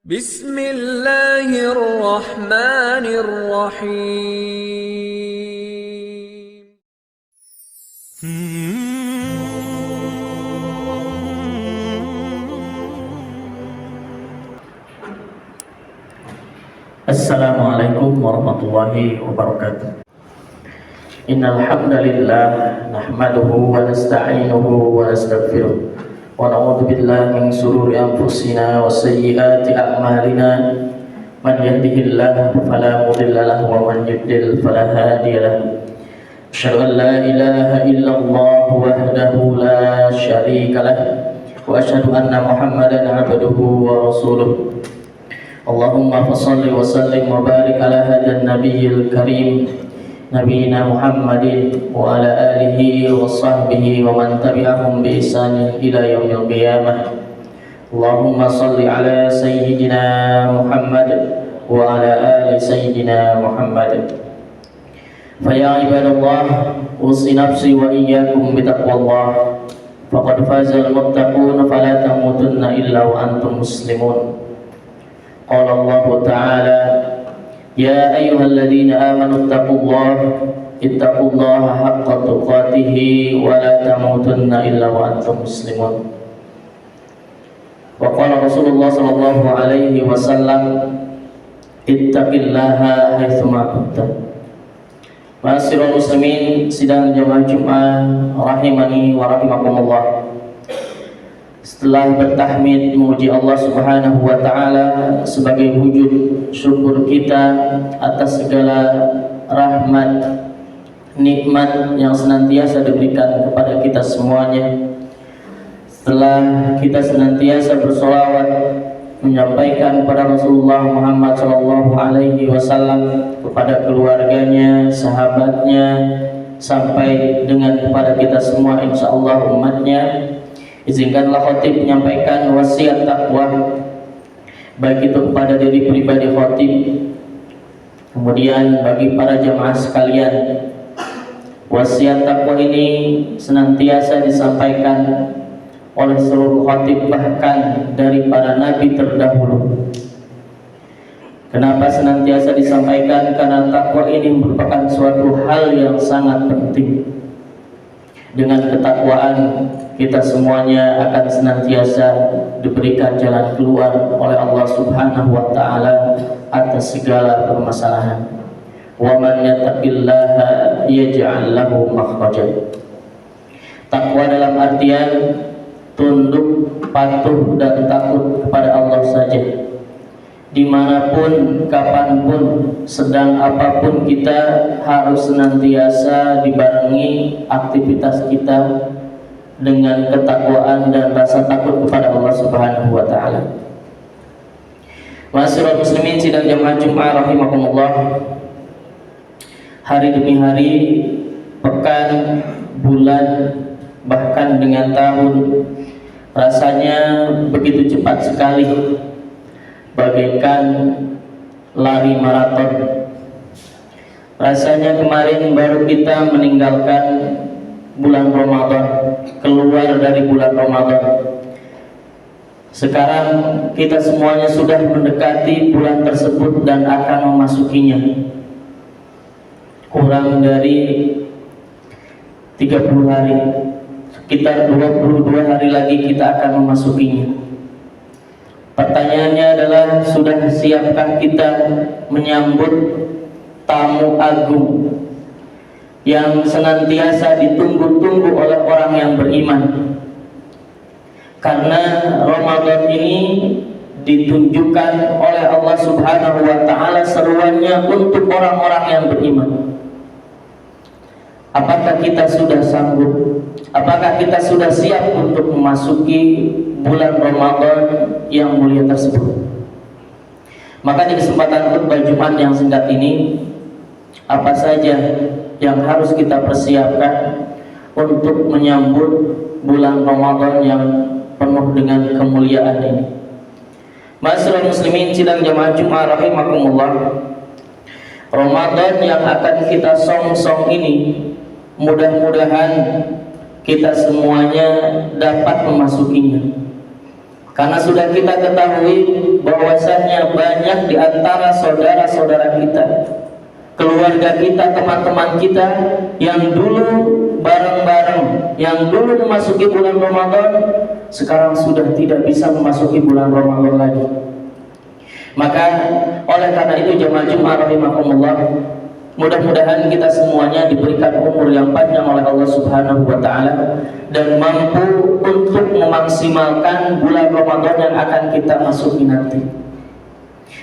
Bismillahirrahmanirrahim. Assalamualaikum warahmatullahi wabarakatuh. Innal hamdalillah nahmaduhu wa nasta'inuhu wa nastaghfiruh wa na'udzu billahi min shururi anfusina wa sayyiati a'malina. Man yahdihillahu fala mudilla lahu wa man yudlil fala hadiya lahu. Asyhadu an la ilaha illallah wahdahu la syarika lahu wa asyhadu anna Muhammadan 'abduhu wa rasuluh. Allahumma fassalli wa sallim wa barik ala hadan nabiyil karim nabiyina Muhammadin wa ala alihi wa sahbihi wa man tabi'ahum bi ihsanin ila yaumil qiyamah. Allahumma salli ala sayyidina Muhammad wa ala ali sayyidina Muhammad. Fa ya ibadallah, usi nafsi wa iyyakum bi taqwallah. Faqad fazal muttaqun fala tamutunna illa wa antum muslimun. Qala Allah Ta'ala, ya ayyuhalladzina amanu ittaqullaha haqqa tuqatih wa la tamutunna illa wa antum muslimun. Wa qala Rasulullah sallallahu alaihi wasallam, ittaqillaha haitsu ma kunta. Ma'asyiral muslimin, sidang jamaah Jumat rahimani wa rahimakumullah. Setelah bertahmid memuji Allah Subhanahu wa taala sebagai wujud syukur kita atas segala rahmat nikmat yang senantiasa diberikan kepada kita semuanya, setelah kita senantiasa bersolawat menyampaikan kepada Rasulullah Muhammad sallallahu alaihi wasallam, kepada keluarganya, sahabatnya, sampai dengan kepada kita semua insyaallah umatnya, izinkanlah khatib menyampaikan wasiat takwa baik itu kepada diri pribadi khatib, kemudian bagi para jamaah sekalian. Wasiat takwa ini senantiasa disampaikan oleh seluruh khatib, bahkan dari para nabi terdahulu. Kenapa senantiasa disampaikan? Karena takwa ini merupakan suatu hal yang sangat penting. Dengan ketakwaan kita semuanya akan senantiasa diberikan jalan keluar oleh Allah Subhanahu wa taala atas segala permasalahan. Wa man yattaqillaha yaj'al lahu makhraja. Takwa dalam artian tunduk, patuh dan takut kepada Allah saja. Dimanapun, kapanpun, sedang apapun kita harus senantiasa dibarengi aktivitas kita dengan ketakwaan dan rasa takut kepada Allah Subhanahu wa taala. Ma'asyiral muslimin, sidang jamaah Jumat rahimakumullah. Hari demi hari, pekan, bulan, bahkan dengan tahun rasanya begitu cepat sekali, bagaikan lari maraton. Rasanya kemarin baru kita meninggalkan bulan Ramadan, keluar dari bulan Ramadan. Sekarang kita semuanya sudah mendekati bulan tersebut dan akan memasukinya. Kurang dari 30 hari, sekitar 22 hari lagi kita akan memasukinya. Pertanyaannya adalah, sudah siapkah kita menyambut tamu agung yang senantiasa ditunggu-tunggu oleh orang yang beriman? Karena Ramadan ini ditunjukkan oleh Allah Subhanahu wa taala seruannya untuk orang-orang yang beriman. Apakah kita sudah sanggup? Apakah kita sudah siap untuk memasuki bulan Ramadan yang mulia tersebut? Maka di kesempatan khutbah Jumat yang singkat ini, apa saja yang harus kita persiapkan untuk menyambut bulan Ramadan yang penuh dengan kemuliaan ini? Ma'asyiral muslimin, sidang jamaah Jumat rahimakumullah. Ramadan yang akan kita song-song ini, mudah-mudahan kita semuanya dapat memasukinya. Karena sudah kita ketahui bahwasanya banyak di antara saudara-saudara kita, keluarga kita, teman-teman kita yang dulu bareng-bareng, yang dulu memasuki bulan Ramadan, sekarang sudah tidak bisa memasuki bulan Ramadan lagi. Maka oleh karena itu jemaah Jumat rahimakumullah, mudah-mudahan kita semuanya diberikan umur yang panjang oleh Allah Subhanahu wa taala dan mampu untuk memaksimalkan bulan Ramadan yang akan kita masuki nanti.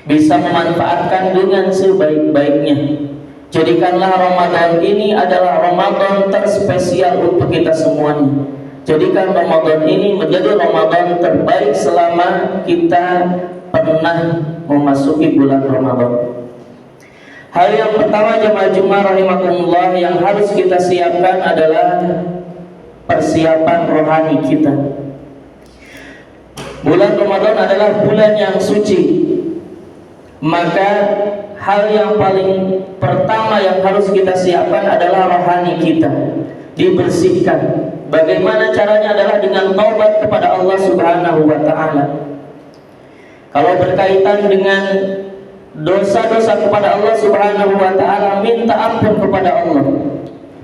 Bisa memanfaatkan dengan sebaik-baiknya. Jadikanlah Ramadan ini adalah Ramadan terspesial untuk kita semuanya. Jadikan Ramadan ini menjadi Ramadan terbaik selama kita pernah memasuki bulan Ramadan. Hal yang pertama jemaah Jumat rahimakumullah yang harus kita siapkan adalah persiapan rohani kita. Bulan Ramadan adalah bulan yang suci. Maka hal yang paling pertama yang harus kita siapkan adalah rohani kita, dibersihkan. Bagaimana caranya adalah dengan taubat kepada Allah Subhanahu wa taala. Kalau berkaitan dengan dosa-dosa kepada Allah Subhanahu wa taala, minta ampun kepada Allah.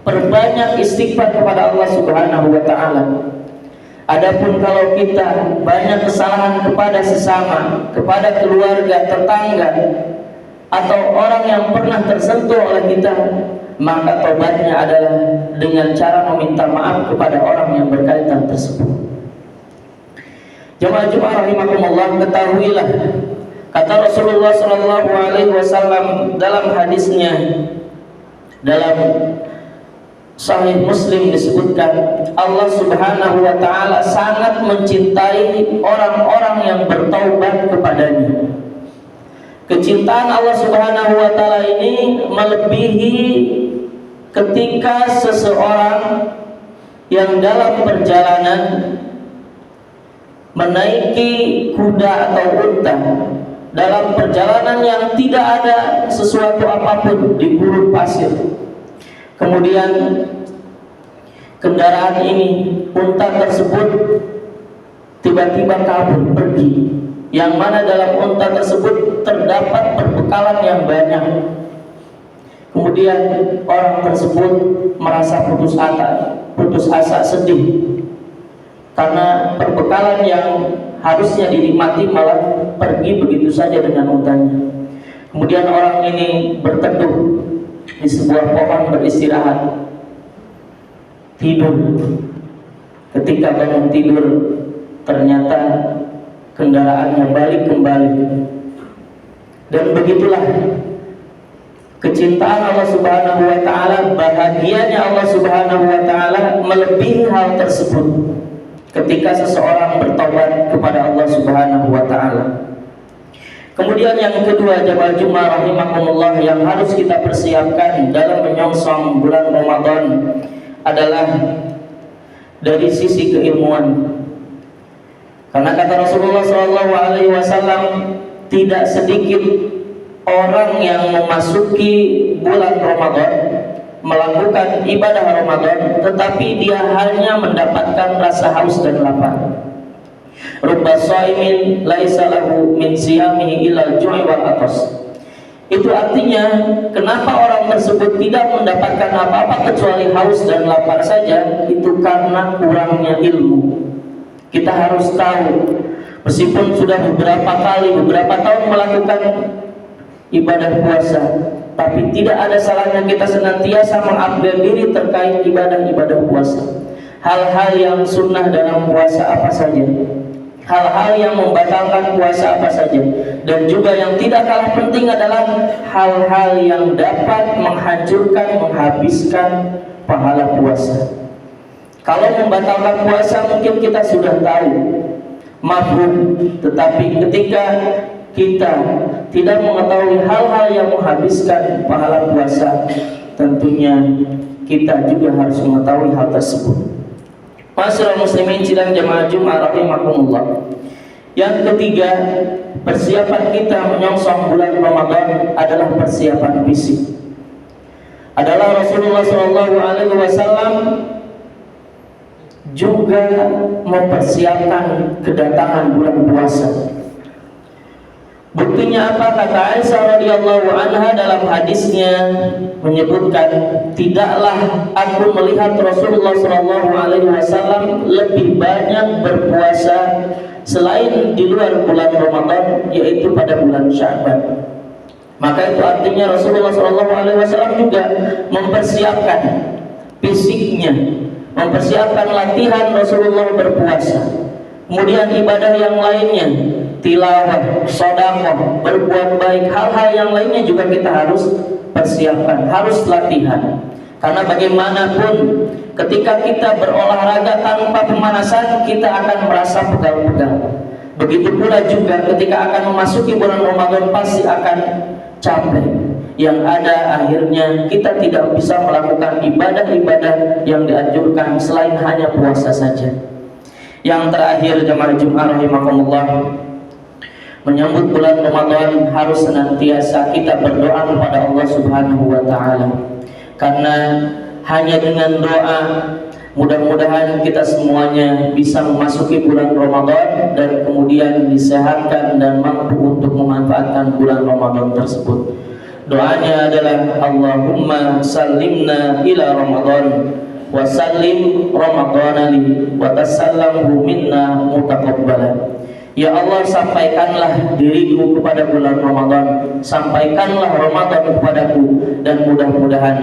Perbanyak istighfar kepada Allah Subhanahu wa taala. Adapun kalau kita banyak kesalahan kepada sesama, kepada keluarga, tetangga, atau orang yang pernah tersentuh oleh kita, maka tobatnya adalah dengan cara meminta maaf kepada orang yang berkaitan tersebut. Jemaah Jumat rahimakumullah, ketahuilah kata Rasulullah sallallahu alaihi wasallam dalam hadisnya dalam Sahih Muslim disebutkan, Allah Subhanahu wa taala sangat mencintai orang-orang yang bertaubat kepadanya. Kecintaan Allah Subhanahu wa taala ini melebihi ketika seseorang yang dalam perjalanan menaiki kuda atau unta dalam perjalanan yang tidak ada sesuatu apapun di gurun pasir. Kemudian kendaraan ini, unta tersebut tiba-tiba kabur pergi, yang mana dalam unta tersebut terdapat perbekalan yang banyak. Kemudian orang tersebut merasa putus asa, sedih karena perbekalan yang harusnya dinikmati malah pergi begitu saja dengan untanya. Kemudian orang ini berteduh di sebuah pohon beristirahat, tidur. Ketika bangun tidur, ternyata kendaraannya balik kembali. Dan begitulah kecintaan Allah Subhanahu wa taala, bahagianya Allah Subhanahu wa taala melebihi hal tersebut ketika seseorang bertobat kepada Allah Subhanahu wa taala. Kemudian yang kedua jemaah Jumat rahimakumullah yang harus kita persiapkan dalam menyongsong bulan Ramadan adalah dari sisi keilmuan. Karena kata Rasulullah SAW, tidak sedikit orang yang memasuki bulan Ramadan, melakukan ibadah Ramadan, tetapi dia hanya mendapatkan rasa haus dan lapar. Rubba shaimin laisa lahu min siyamihi illa al-ju'i wal atas. Itu artinya kenapa orang tersebut tidak mendapatkan apa-apa kecuali haus dan lapar saja, itu karena kurangnya ilmu. Kita harus tahu, meskipun sudah beberapa tahun melakukan ibadah puasa, tapi tidak ada salahnya kita senantiasa mengupgrade diri terkait ibadah-ibadah puasa. Hal-hal yang sunnah dalam puasa apa saja, hal-hal yang membatalkan puasa apa saja, dan juga yang tidak kalah penting adalah hal-hal yang dapat menghancurkan, menghabiskan pahala puasa. Kalau membatalkan puasa mungkin kita sudah tahu, mafhum, tetapi ketika kita tidak mengetahui hal-hal yang menghabiskan pahala puasa, tentunya kita juga harus mengetahui hal tersebut. Masyaallah muslimin sidang jemaah Jumat rahimakumullah. Yang ketiga, persiapan kita menyongsong bulan Ramadan adalah persiapan fisik. Adalah Rasulullah SAW juga mempersiapkan kedatangan bulan puasa. Buktinya apa? Kata Aisyah radhiyallahu anha dalam hadisnya menyebutkan, tidaklah aku melihat Rasulullah sallallahu alaihi wasallam lebih banyak berpuasa selain di luar bulan Ramadan, yaitu pada bulan Sya'ban. Maka itu artinya Rasulullah sallallahu alaihi wasallam juga mempersiapkan fisiknya, mempersiapkan latihan Rasulullah berpuasa. Kemudian ibadah yang lainnya, tilawah, sedekah, berbuat baik, hal-hal yang lainnya juga kita harus persiapkan, harus latihan. Karena bagaimanapun ketika kita berolahraga tanpa pemanasan, kita akan merasa pegal-pegal. Begitu pula juga ketika akan memasuki bulan Ramadan pasti akan capek. Yang ada akhirnya kita tidak bisa melakukan ibadah-ibadah yang dianjurkan selain hanya puasa saja. Yang terakhir, jemaah Jumat rahimakumullah, menyambut bulan Ramadan harus senantiasa kita berdoa kepada Allah Subhanahu wa taala. Karena hanya dengan doa mudah-mudahan kita semuanya bisa memasuki bulan Ramadan dan kemudian disehatkan dan mampu untuk memanfaatkan bulan Ramadan tersebut. Doanya adalah Allahumma sallimna ila Ramadan wa sallim Ramadana li wa tasallamhu minna mutaqabbala. Ya Allah, sampaikanlah diriku kepada bulan Ramadan, sampaikanlah Ramadan kepadaku, dan mudah-mudahan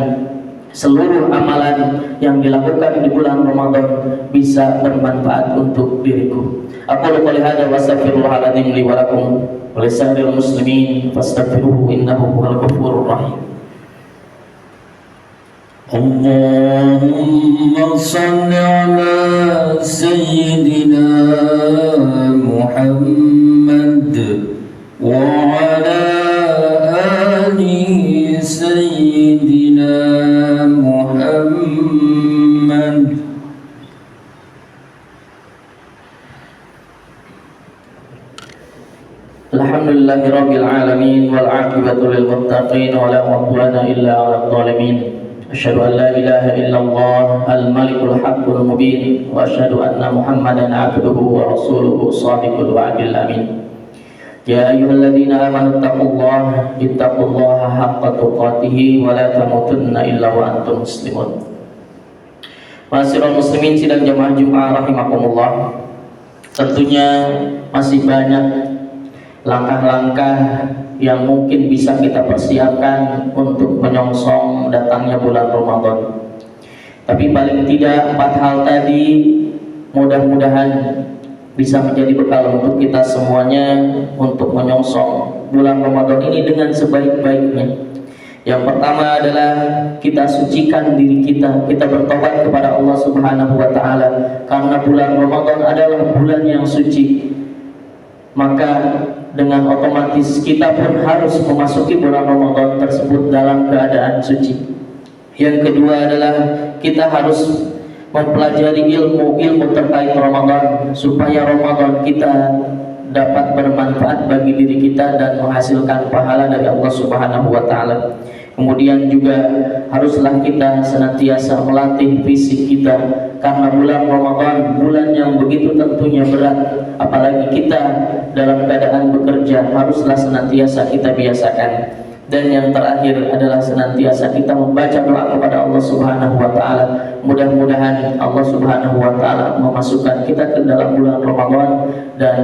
seluruh amalan yang dilakukan di bulan Ramadan bisa bermanfaat untuk diriku. Aku qouli hada wa astaghfirullahaladzim li wa lakum wa lisairil muslimin fastaghfiruhu innahu huwal ghafurur rahim. Allahumma salli ala sayyidina Muhammad wa ala ali sayyidina Muhammad. Alhamdulillahirabbil alamin wal 'aqibatu lil muttaqin wa la 'udwana illa 'alal zalimin. Asyhadu an la ilaha illallah al-malikul haqqul mubin wa asyhadu anna Muhammadan 'abduhu wa rasuluhu shadiqul wa'dil amin. Ya ayyuhalladzina amanu ittaqullaha haqqa tuqatih wa la tamutunna illa wa antum muslimun. Ma'asyiral muslimin sidang jamaah Jumat rahimakumullah. Tentunya masih banyak langkah-langkah yang mungkin bisa kita persiapkan untuk menyongsong datangnya bulan Ramadan. Tapi paling tidak 4 hal tadi mudah-mudahan bisa menjadi bekal untuk kita semuanya untuk menyongsong bulan Ramadan ini dengan sebaik-baiknya. Yang pertama adalah kita sucikan diri kita, kita bertobat kepada Allah Subhanahu wa taala, karena bulan Ramadan adalah bulan yang suci. Maka dengan otomatis kita pun harus memasuki bulan Ramadan tersebut dalam keadaan suci. Yang kedua adalah kita harus mempelajari ilmu terkait Ramadan, supaya Ramadan kita dapat bermanfaat bagi diri kita dan menghasilkan pahala dari Allah Subhanahu wa taala. Kemudian juga haruslah kita senantiasa melatih fisik kita, karena bulan Ramadan bulan yang begitu tentunya berat, apalagi kita dalam keadaan bekerja, haruslah senantiasa kita biasakan. Dan yang terakhir adalah senantiasa kita membaca doa kepada Allah Subhanahu wa taala. Mudah-mudahan Allah Subhanahu wa taala memasukkan kita ke dalam bulan Ramadan, dan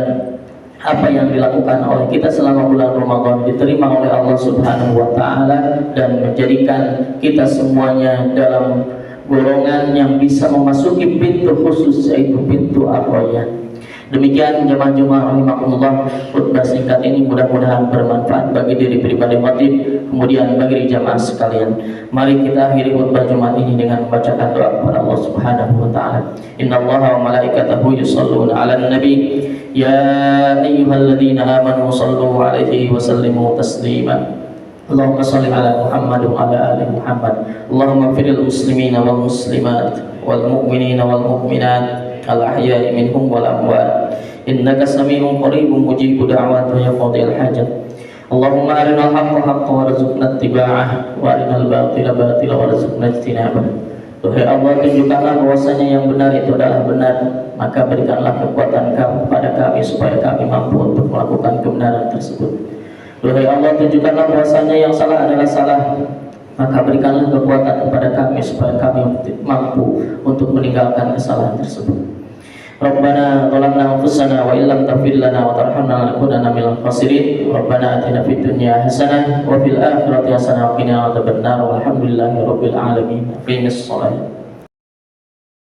apa yang dilakukan oleh kita selama bulan Ramadan diterima oleh Allah Subhanahu wa taala, dan menjadikan kita semuanya dalam golongan yang bisa memasuki pintu khusus, yaitu pintu Ar-Rayyan. Demikian jemaah Jumat rahimakumullah, khutbah singkat ini mudah-mudahan bermanfaat bagi diri pribadi khatib, kemudian bagi jamaah sekalian. Mari kita akhiri khutbah Jumat ini dengan membacakan doa kepada Allah Subhanahu wa taala. Innallaha wa malaikatahu yusholluna 'alan nabi ya ayyuhalladzina amanu shallu 'alaihi wa sallimu taslima. Allahumma shalli ala Muhammad wa ala ali Muhammad. Allahumma ighfiril muslimina wal muslimat wal mu'minina wal mu'minat al-ahya'i minhum wal amwat, innaka sami'un qaribun mujibud da'wat wa yaqdil hajat. Allahumma arinal haqqa haqqan warzuqna ittiba'ah wa arinal batila batila warzuqna ijtinabah. Duhai Allah, tunjukkanlah bahwasanya yang benar itu adalah benar, maka berikanlah kekuatan Kau kepada kami supaya kami mampu untuk melakukan kebenaran tersebut. Duhai Allah, tunjukkanlah bahwasanya yang salah adalah salah, maka berikanlah kekuatan kepada kami supaya kami mampu untuk meninggalkan kesalahan tersebut. Rabbana zalamna anfusana wa illam taghfir lana wa tarhamna lanakunanna minal khasirin. Rabbana atina fid dunya hasanah wa fil akhirati hasanah wa qina adzabannar. Walhamdulillahi rabbil alamin. Aqimis shalah.